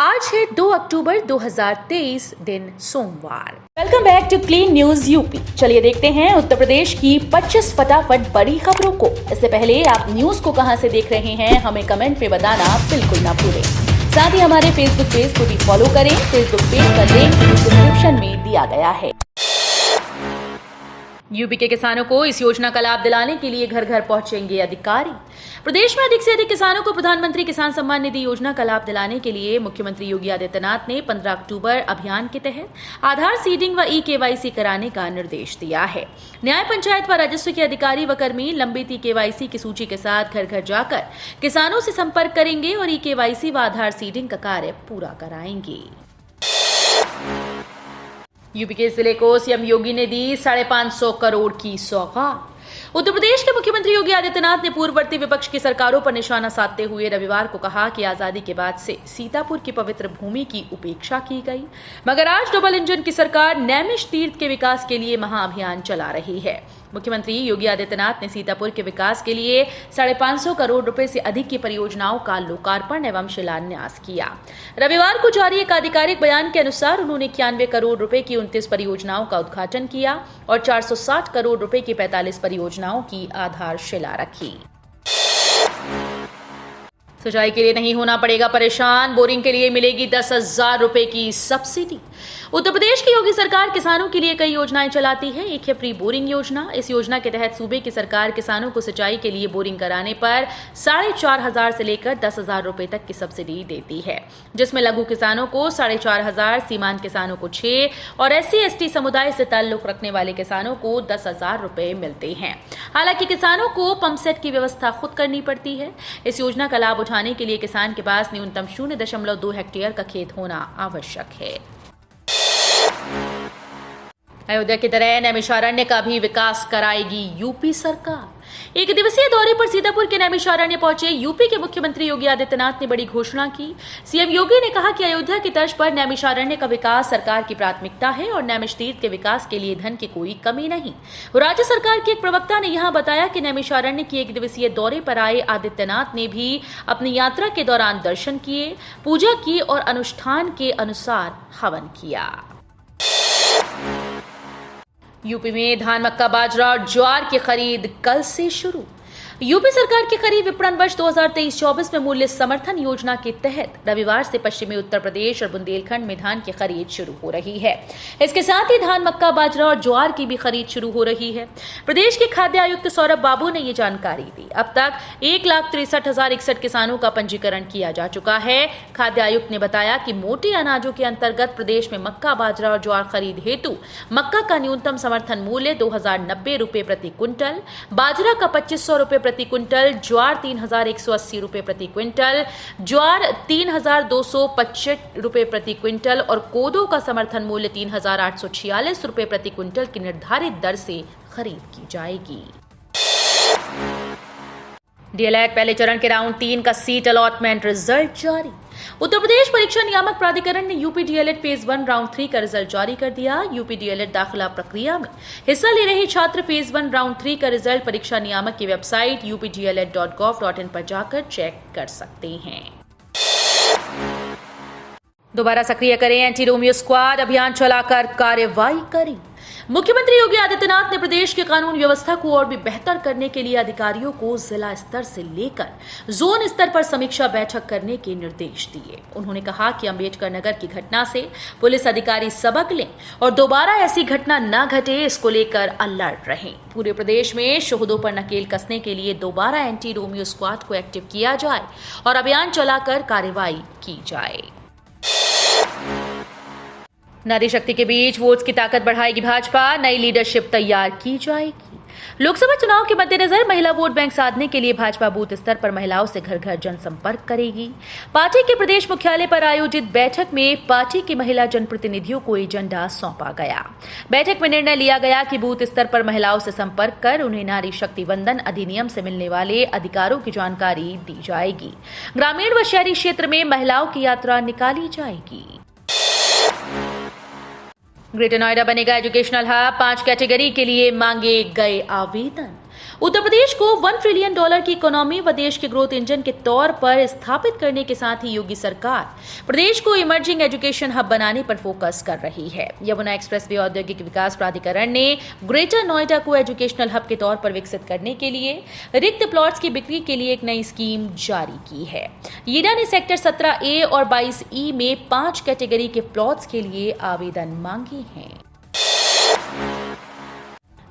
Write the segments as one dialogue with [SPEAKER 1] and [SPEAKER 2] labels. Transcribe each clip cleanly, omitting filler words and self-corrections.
[SPEAKER 1] आज है 2 अक्टूबर 2023 दिन सोमवार। Welcome back to clean news UP. चलिए देखते हैं उत्तर प्रदेश की 25 फटाफट बड़ी खबरों को। इससे पहले आप न्यूज को कहां से देख रहे हैं हमें कमेंट में बताना बिल्कुल ना भूलें। साथ ही हमारे फेसबुक पेज को भी फॉलो करें। फेसबुक पेज का लिंक डिस्क्रिप्शन में दिया गया है। यूपी के किसानों को इस योजना का लाभ दिलाने के लिए घर घर पहुंचेंगे अधिकारी। प्रदेश में अधिक से अधिक किसानों को प्रधानमंत्री किसान सम्मान निधि योजना का लाभ दिलाने के लिए मुख्यमंत्री योगी आदित्यनाथ ने 15 अक्टूबर अभियान के तहत आधार सीडिंग व ई-केवाईसी कराने का निर्देश दिया है। न्याय, पंचायत व राजस्व के अधिकारी व कर्मी लंबित ई-केवाईसी की सूची के साथ घर घर जाकर किसानों से संपर्क करेंगे और ई-केवाईसी व आधार सीडिंग का कार्य पूरा कराएंगे। यूपी के जिले को सीएम योगी ने दी 550 करोड़ की सौगात। उत्तर प्रदेश के मुख्यमंत्री योगी आदित्यनाथ ने पूर्ववर्ती विपक्ष की सरकारों पर निशाना साधते हुए रविवार को कहा कि आजादी के बाद से सीतापुर की पवित्र भूमि की उपेक्षा की गई, मगर आज डबल इंजन की सरकार नैमिष तीर्थ के विकास के लिए महाअभियान चला रही है। मुख्यमंत्री योगी आदित्यनाथ ने सीतापुर के विकास के लिए 550 करोड़ रुपए से अधिक की परियोजनाओं का लोकार्पण एवं शिलान्यास किया। रविवार को जारी एक आधिकारिक बयान के अनुसार उन्होंने 91 करोड़ रुपए की 29 परियोजनाओं का उद्घाटन किया और 460 करोड़ रुपए की 45 परियोजनाओं की आधारशिला रखी। सिंचाई के लिए नहीं होना पड़ेगा परेशान, बोरिंग के लिए मिलेगी 10,000 रुपए की सब्सिडी। उत्तर प्रदेश की योगी सरकार किसानों के लिए कई योजनाएं चलाती है। एक है फ्री बोरिंग योजना। इस योजना के तहत सूबे की सरकार किसानों को सिंचाई के लिए बोरिंग कराने पर 4,500 से लेकर 10,000 रुपए तक की सब्सिडी देती है, जिसमें लघु किसानों को 4,500, सीमांत किसानों को 6 और SC/ST समुदाय से ताल्लुक रखने वाले किसानों को 10,000 रुपए मिलते हैं। हालांकि किसानों को पंप सेट की व्यवस्था खुद करनी पड़ती है। इस योजना का लाभ उठाने के लिए किसान के पास न्यूनतम 0.2 हेक्टेयर का खेत होना आवश्यक है। अयोध्या की तरह नैमिषारण्य का भी विकास कराएगी यूपी सरकार। एक दिवसीय दौरे पर सीतापुर के नैमिषारण्य पहुंचे यूपी के मुख्यमंत्री योगी आदित्यनाथ ने बड़ी घोषणा की। सीएम योगी ने कहा कि अयोध्या की तर्ज पर नैमिषारण्य का विकास सरकार की प्राथमिकता है और नैमिष तीर्थ के विकास के लिए धन की कोई कमी नहीं। राज्य सरकार के एक प्रवक्ता ने यहां बताया कि नैमिषारण्य की एक दिवसीय दौरे पर आए आदित्यनाथ ने भी अपनी यात्रा के दौरान दर्शन किए, पूजा की और अनुष्ठान के अनुसार हवन किया। यूपी में धान, मक्का, बाजरा और ज्वार की खरीद कल से शुरू। यूपी सरकार की खरीफ विपणन वर्ष 2023-24 में मूल्य समर्थन योजना के तहत रविवार से पश्चिमी उत्तर प्रदेश और बुंदेलखंड में धान की खरीद शुरू हो रही है। इसके साथ ही धान, मक्का, बाजरा और ज्वार की भी खरीद शुरू हो रही है। प्रदेश के खाद्य आयुक्त सौरभ बाबू ने ये जानकारी दी। अब तक 1,63,061 किसानों का पंजीकरण किया जा चुका है। खाद्य आयुक्त ने बताया कि मोटे अनाजों के अंतर्गत प्रदेश में मक्का, बाजरा और ज्वार खरीद हेतु मक्का का न्यूनतम समर्थन मूल्य 2,090 रुपए प्रति क्विंटल, बाजरा का 2,500 रुपए प्रति क्विंटल, ज्वार 3,180 रुपए प्रति क्विंटल, ज्वार 3,225 रुपए प्रति क्विंटल और कोदो का समर्थन मूल्य 3,846 रुपए प्रति क्विंटल की निर्धारित दर से खरीद की जाएगी। डीएलएड पहले चरण के राउंड 3 का सीट अलॉटमेंट रिजल्ट जारी। उत्तर प्रदेश परीक्षा नियामक प्राधिकरण ने यूपी डीएलएड फेज 1 राउंड 3 का रिजल्ट जारी कर दिया। यूपी डीएलएड दाखिला प्रक्रिया में हिस्सा ले रहे छात्र फेज 1 राउंड 3 का रिजल्ट परीक्षा नियामक की वेबसाइट updled.gov.in पर जाकर चेक कर सकते हैं। दोबारा सक्रिय करें एंटी रोमियो स्क्वाड, अभियान चलाकर कार्रवाई करें। मुख्यमंत्री योगी आदित्यनाथ ने प्रदेश की कानून व्यवस्था को और भी बेहतर करने के लिए अधिकारियों को जिला स्तर से लेकर जोन स्तर पर समीक्षा बैठक करने के निर्देश दिए। उन्होंने कहा कि अंबेडकर नगर की घटना से पुलिस अधिकारी सबक लें और दोबारा ऐसी घटना न घटे, इसको लेकर अलर्ट रहें। पूरे प्रदेश में शोहदों पर नकेल कसने के लिए दोबारा एंटी रोमियो स्क्वाड को एक्टिव किया जाए और अभियान चलाकर कार्रवाई की जाए। नारी शक्ति के बीच वोट्स की ताकत बढ़ाएगी भाजपा, नई लीडरशिप तैयार की जाएगी। लोकसभा चुनाव के मद्देनजर महिला वोट बैंक साधने के लिए भाजपा बूथ स्तर पर महिलाओं से घर घर जनसंपर्क करेगी। पार्टी के प्रदेश मुख्यालय पर आयोजित बैठक में पार्टी की महिला जनप्रतिनिधियों को एजेंडा सौंपा गया। बैठक में निर्णय लिया गया कि बूथ स्तर पर महिलाओं से संपर्क कर उन्हें नारी शक्ति वंदन अधिनियम से मिलने वाले अधिकारों की जानकारी दी जाएगी। ग्रामीण व शहरी क्षेत्र में महिलाओं की यात्रा निकाली जाएगी। ग्रेटर नोएडा बनेगा एजुकेशनल हब, 5 कैटेगरी के लिए मांगे गए आवेदन। उत्तर प्रदेश को $1 ट्रिलियन की इकोनॉमी व देश के ग्रोथ इंजन के तौर पर स्थापित करने के साथ ही योगी सरकार प्रदेश को इमर्जिंग एजुकेशन हब बनाने पर फोकस कर रही है। यमुना एक्सप्रेसवे औद्योगिक विकास प्राधिकरण ने ग्रेटर नोएडा को एजुकेशनल हब के तौर पर विकसित करने के लिए रिक्त प्लॉट्स की बिक्री के लिए एक नई स्कीम जारी की है। ईडा ने सेक्टर 17A और 22E में 5 कैटेगरी के प्लॉट्स के लिए आवेदन मांगे हैं।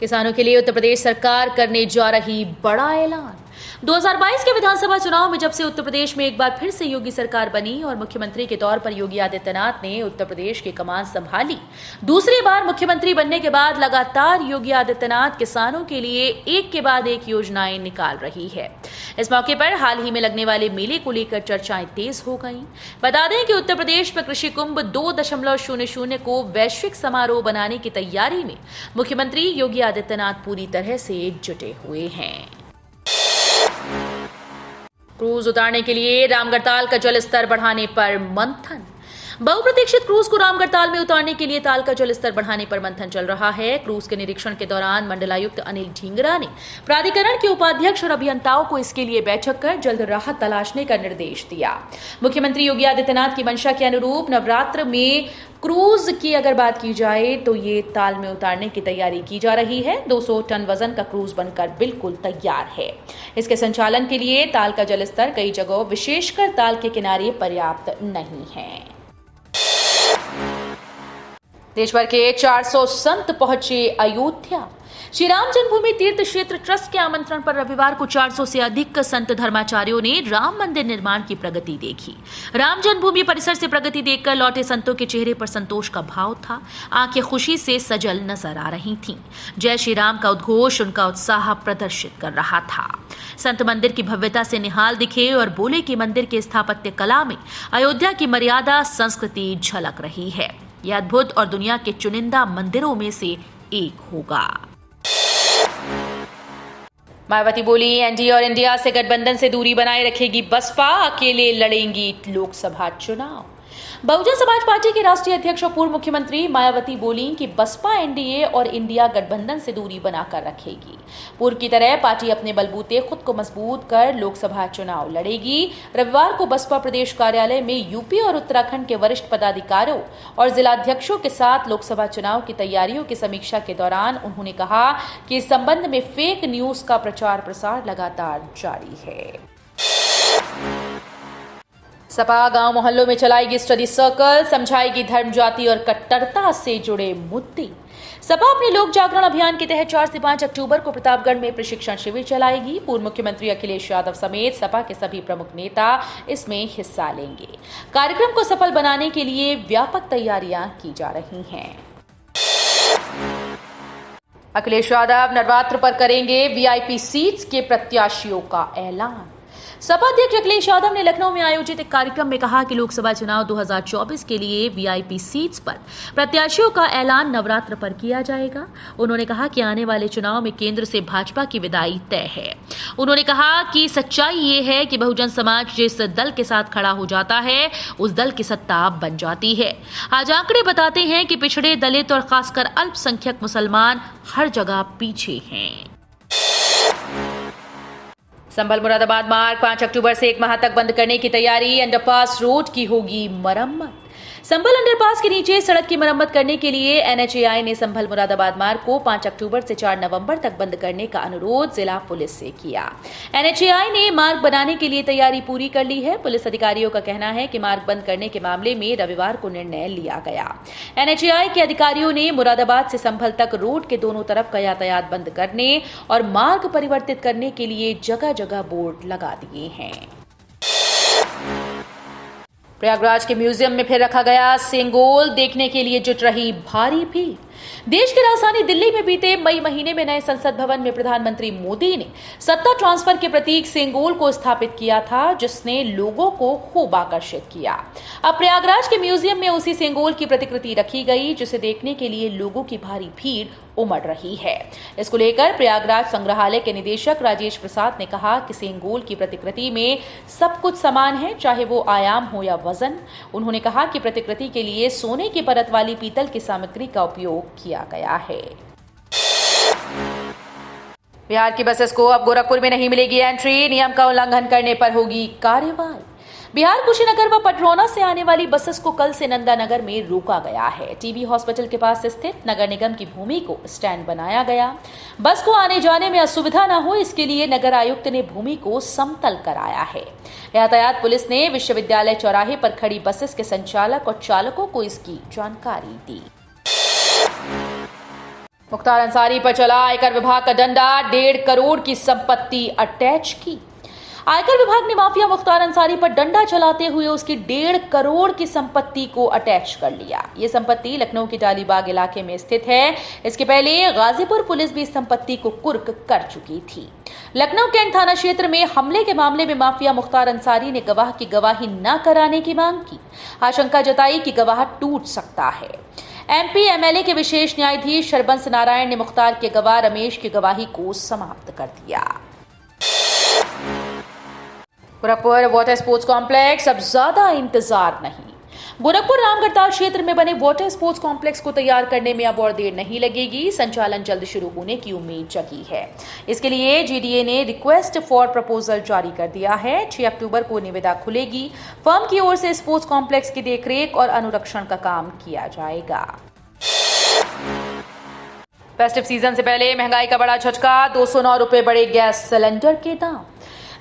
[SPEAKER 1] किसानों के लिए उत्तर प्रदेश सरकार करने जा रही बड़ा ऐलान। 2022 के विधानसभा चुनाव में जब से उत्तर प्रदेश में एक बार फिर से योगी सरकार बनी और मुख्यमंत्री के तौर पर योगी आदित्यनाथ ने उत्तर प्रदेश की कमान संभाली, दूसरी बार मुख्यमंत्री बनने के बाद लगातार योगी आदित्यनाथ किसानों के लिए एक के बाद एक योजनाएं निकाल रही है। इस मौके पर हाल ही में लगने वाले मेले को लेकर चर्चाएं तेज हो गईं। बता दें कि उत्तर प्रदेश में कृषि कुंभ 2.00 को वैश्विक समारोह बनाने की तैयारी में मुख्यमंत्री योगी आदित्यनाथ पूरी तरह से जुटे हुए हैं। क्रूज उतारने के लिए रामगढ़ताल का जल स्तर बढ़ाने पर मंथन। बहुप्रतीक्षित क्रूज को रामगढ़ताल में उतारने के लिए ताल का जल स्तर बढ़ाने पर मंथन चल रहा है। क्रूज के निरीक्षण के दौरान मंडलायुक्त अनिल ढींगरा ने प्राधिकरण के उपाध्यक्ष और अभियंताओं को इसके लिए बैठक कर जल्द राहत तलाशने का निर्देश दिया। मुख्यमंत्री योगी आदित्यनाथ की मंशा के अनुरूप नवरात्र में क्रूज की अगर बात की जाए तो ये ताल में उतारने की तैयारी की जा रही है। 200 टन वजन का क्रूज बनकर बिल्कुल तैयार है। इसके संचालन के लिए ताल का जलस्तर कई जगहों विशेषकर ताल के किनारे पर्याप्त नहीं है। देश भर के 400 संत पहुंचे अयोध्या। श्री राम जन्मभूमि तीर्थ क्षेत्र ट्रस्ट के आमंत्रण पर रविवार को 400 से अधिक संत धर्माचार्यों ने राम मंदिर निर्माण की प्रगति देखी। राम जन्मभूमि परिसर से प्रगति देखकर लौटे संतों के चेहरे पर संतोष का भाव था। आंखें खुशी से सजल नजर आ रही थीं। जय श्री राम का उद्घोष उनका उत्साह प्रदर्शित कर रहा था। संत मंदिर की भव्यता से निहाल दिखे और बोले कि मंदिर के स्थापत्य कला में अयोध्या की मर्यादा संस्कृति झलक रही है। यह अद्भुत और दुनिया के चुनिंदा मंदिरों में से एक होगा। मायावती बोली, एनडीए और इंडिया से गठबंधन से दूरी बनाए रखेगी बसपा, अकेले लड़ेंगी लोकसभा चुनाव। बहुजन समाज पार्टी के राष्ट्रीय अध्यक्ष और पूर्व मुख्यमंत्री मायावती बोली कि बसपा एनडीए और इंडिया गठबंधन से दूरी बनाकर रखेगी। पूर्व की तरह पार्टी अपने बलबूते खुद को मजबूत कर लोकसभा चुनाव लड़ेगी। रविवार को बसपा प्रदेश कार्यालय में यूपी और उत्तराखंड के वरिष्ठ पदाधिकारियों और जिलाध्यक्षों के साथ लोकसभा चुनाव की तैयारियों की समीक्षा के दौरान उन्होंने कहा कि इस संबंध में फेक न्यूज का प्रचार प्रसार लगातार जारी है। सपा गांव मोहल्लों में चलाएगी स्टडी सर्कल, समझाएगी धर्म, जाति और कट्टरता से जुड़े मुद्दे। सपा अपने लोक जागरण अभियान के तहत 4 से 5 अक्टूबर को प्रतापगढ़ में प्रशिक्षण शिविर चलाएगी। पूर्व मुख्यमंत्री अखिलेश यादव समेत सपा के सभी प्रमुख नेता इसमें हिस्सा लेंगे। कार्यक्रम को सफल बनाने के लिए व्यापक तैयारियां की जा रही हैं। अखिलेश यादव नवरात्र पर करेंगे वीआईपी सीट्स के प्रत्याशियों का ऐलान। सपा अध्यक्ष अखिलेश यादव ने लखनऊ में आयोजित एक कार्यक्रम में कहा कि लोकसभा चुनाव 2024 के लिए वीआईपी सीट्स पर प्रत्याशियों का ऐलान नवरात्र पर किया जाएगा। उन्होंने कहा कि आने वाले चुनाव में केंद्र से भाजपा की विदाई तय है। उन्होंने कहा कि सच्चाई ये है कि बहुजन समाज जिस दल के साथ खड़ा हो जाता है उस दल की सत्ता बन जाती है। आज आंकड़े बताते हैं कि पिछड़े, दलित और खासकर अल्पसंख्यक मुसलमान हर जगह पीछे हैं। संभल मुरादाबाद मार्ग 5 अक्टूबर से 1 माह तक बंद करने की तैयारी। अंडरपास रोड की होगी मरम्मत। संभल अंडरपास के नीचे सड़क की मरम्मत करने के लिए एनएचएआई ने संभल मुरादाबाद मार्ग को 5 अक्टूबर से 4 नवंबर तक बंद करने का अनुरोध जिला पुलिस से किया। एनएचएआई ने मार्ग बनाने के लिए तैयारी पूरी कर ली है। पुलिस अधिकारियों का कहना है कि मार्ग बंद करने के मामले में रविवार को निर्णय लिया गया। एनएचएआई के अधिकारियों ने मुरादाबाद से संभल तक रोड के दोनों तरफ का यातायात बंद करने और मार्ग परिवर्तित करने के लिए जगह जगह बोर्ड लगा दिए हैं। प्रयागराज के म्यूजियम में फिर रखा गया सेंगोल, देखने के लिए जुट रही भारी भीड़। देश की राजधानी दिल्ली में बीते मई महीने में नए संसद भवन में प्रधानमंत्री मोदी ने सत्ता ट्रांसफर के प्रतीक सेंगोल को स्थापित किया था, जिसने लोगों को खूब आकर्षित किया। अब प्रयागराज के म्यूजियम में उसी सेंगोल की प्रतिकृति रखी गई, जिसे देखने के लिए लोगों की भारी भीड़ उमड़ रही है। इसको लेकर प्रयागराज संग्रहालय के निदेशक राजेश प्रसाद ने कहा कि सेंगोल की प्रतिकृति में सब कुछ समान है, चाहे वो आयाम हो या वजन। उन्होंने कहा कि प्रतिकृति के लिए सोने की परत वाली पीतल की सामग्री का उपयोग किया गया है। बिहार की बसेस को अब गोरखपुर में नहीं मिलेगी एंट्री, नियम का उल्लंघन करने पर होगी कार्रवाई। बिहार कुशीनगर व पटरौना से आने वाली बसेस को कल से नंदानगर में रोका गया है। टीबी हॉस्पिटल के पास स्थित नगर निगम की भूमि को स्टैंड बनाया गया। बस को आने जाने में असुविधा न हो, इसके लिए नगर आयुक्त ने भूमि को समतल कराया है। यातायात पुलिस ने विश्वविद्यालय चौराहे पर खड़ी बसेस के संचालक और चालकों को इसकी जानकारी दी। मुख्तार अंसारी पर चला आयकर विभाग का डंडा, 1.5 करोड़ की संपत्ति अटैच की। आयकर विभाग ने माफिया मुख्तार अंसारी पर डंडा चलाते हुए उसकी 1.5 करोड़ की संपत्ति को अटैच कर लिया। ये संपत्ति लखनऊ के डालीबाग इलाके में स्थित है। इसके पहले गाजीपुर पुलिस भी इस संपत्ति को कुर्क कर चुकी थी। लखनऊ कैंट थाना क्षेत्र में हमले के मामले में माफिया मुख्तार अंसारी ने गवाह की गवाही न कराने की मांग की। आशंका जताई कि गवाह टूट सकता है। एमपी एमएलए के विशेष न्यायाधीश हरबंस नारायण ने मुख्तार के गवाह रमेश की गवाही को समाप्त कर दिया। गोरखपुर वाटर स्पोर्ट्स कॉम्प्लेक्स, अब ज्यादा इंतजार नहीं। गोरखपुर रामगढ़ताल क्षेत्र में बने वाटर स्पोर्ट्स कॉम्प्लेक्स को तैयार करने में अब और देर नहीं लगेगी। संचालन जल्द शुरू होने की उम्मीद जगी है। इसके लिए जीडीए ने रिक्वेस्ट फॉर प्रपोजल जारी कर दिया है। 6 अक्टूबर को निविदा खुलेगी। फर्म की ओर से स्पोर्ट्स कॉम्प्लेक्स की देखरेख और अनुरक्षण का काम किया जाएगा। फेस्टिव सीजन से पहले महंगाई का बड़ा झटका, 209 रुपए बढ़े गैस सिलेंडर के दाम।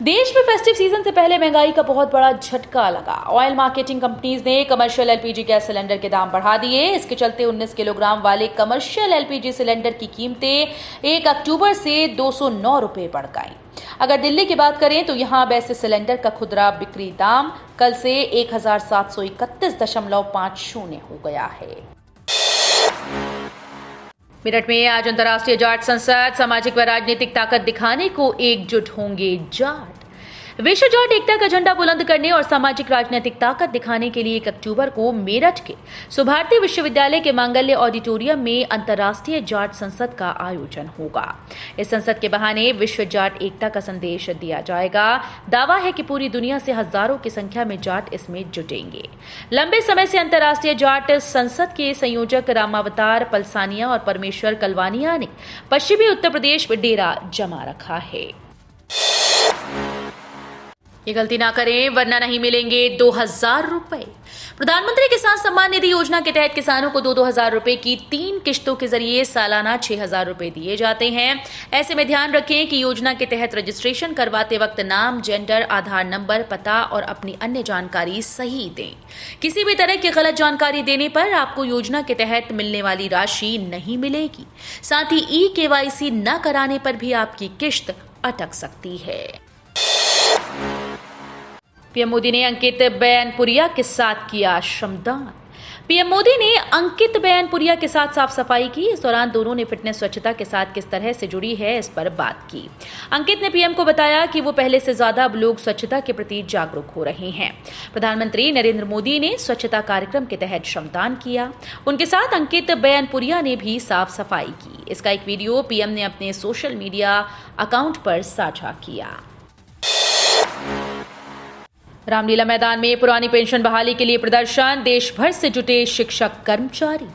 [SPEAKER 1] देश में फेस्टिव सीजन से पहले महंगाई का बहुत बड़ा झटका लगा। ऑयल मार्केटिंग कंपनीज ने कमर्शियल एलपीजी गैस सिलेंडर के दाम बढ़ा दिए। इसके चलते 19 किलोग्राम वाले कमर्शियल एलपीजी सिलेंडर की कीमतें 1 अक्टूबर से 209 रुपए बढ़ गई। अगर दिल्ली की बात करें तो यहां अब ऐसे सिलेंडर का खुदरा बिक्री दाम कल से 1731.50 हो गया है। मेरठ में आज अंतर्राष्ट्रीय जाट संसद, सामाजिक व राजनीतिक ताकत दिखाने को एकजुट होंगे जाट। विश्व जाट एकता का झंडा बुलंद करने और सामाजिक राजनीतिक ताकत दिखाने के लिए 1 अक्टूबर को मेरठ के सुभारती विश्वविद्यालय के मांगल्य ऑडिटोरियम में अंतर्राष्ट्रीय जाट संसद का आयोजन होगा। इस संसद के बहाने विश्व जाट एकता का संदेश दिया जाएगा। दावा है कि पूरी दुनिया से हजारों की संख्या में जाट इसमें जुटेंगे। लंबे समय से अंतर्राष्ट्रीय जाट संसद के संयोजक रामावतार पलसानिया और परमेश्वर कलवानिया ने पश्चिमी उत्तर प्रदेश में डेरा जमा रखा है। ये गलती ना करें वरना नहीं मिलेंगे 2000 रुपए। प्रधानमंत्री किसान सम्मान निधि योजना के तहत किसानों को 2-2 रुपए की 3 किश्तों के जरिए सालाना 6000 रुपए दिए जाते हैं। ऐसे में ध्यान रखें कि योजना के तहत रजिस्ट्रेशन करवाते वक्त नाम, जेंडर, आधार नंबर, पता और अपनी अन्य जानकारी सही दें। किसी भी तरह की गलत जानकारी देने पर आपको योजना के तहत मिलने वाली राशि नहीं मिलेगी। साथ ही ई-केवाईसी न कराने पर भी आपकी किश्त अटक सकती है। पीएम मोदी ने अंकित बैनपुरिया के साथ किया श्रमदान। पीएम मोदी ने अंकित बैनपुरिया के साथ साफ सफाई की। इस दौरान दोनों ने फिटनेस स्वच्छता के साथ किस तरह से जुड़ी है इस पर बात की। अंकित ने पीएम को बताया कि वो पहले से ज्यादा अब लोग स्वच्छता के प्रति जागरूक हो रहे हैं। प्रधानमंत्री नरेंद्र मोदी ने स्वच्छता कार्यक्रम के तहत श्रमदान किया। उनके साथ अंकित बैनपुरिया ने भी साफ सफाई की। इसका एक वीडियो पीएम ने अपने सोशल मीडिया अकाउंट पर साझा किया। रामलीला मैदान में पुरानी पेंशन बहाली के लिए प्रदर्शन, देश भर से जुटे शिक्षक कर्मचारी।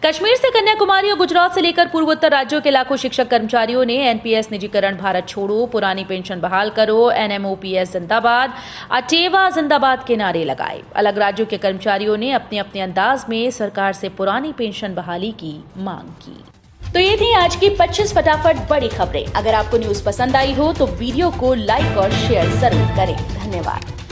[SPEAKER 1] कश्मीर से कन्याकुमारी और गुजरात से लेकर पूर्वोत्तर राज्यों के लाखों शिक्षक कर्मचारियों ने एनपीएस निजीकरण, भारत छोड़ो, पुरानी पेंशन बहाल करो, एनएमओपीएस जिंदाबाद, अटेवा जिंदाबाद के नारे लगाए। अलग राज्यों के कर्मचारियों ने अपने अपने अंदाज में सरकार से पुरानी पेंशन बहाली की मांग की। तो ये थी आज की 25 फटाफट बड़ी खबरें। अगर आपको न्यूज पसंद आई हो तो वीडियो को लाइक और शेयर जरूर करें। धन्यवाद।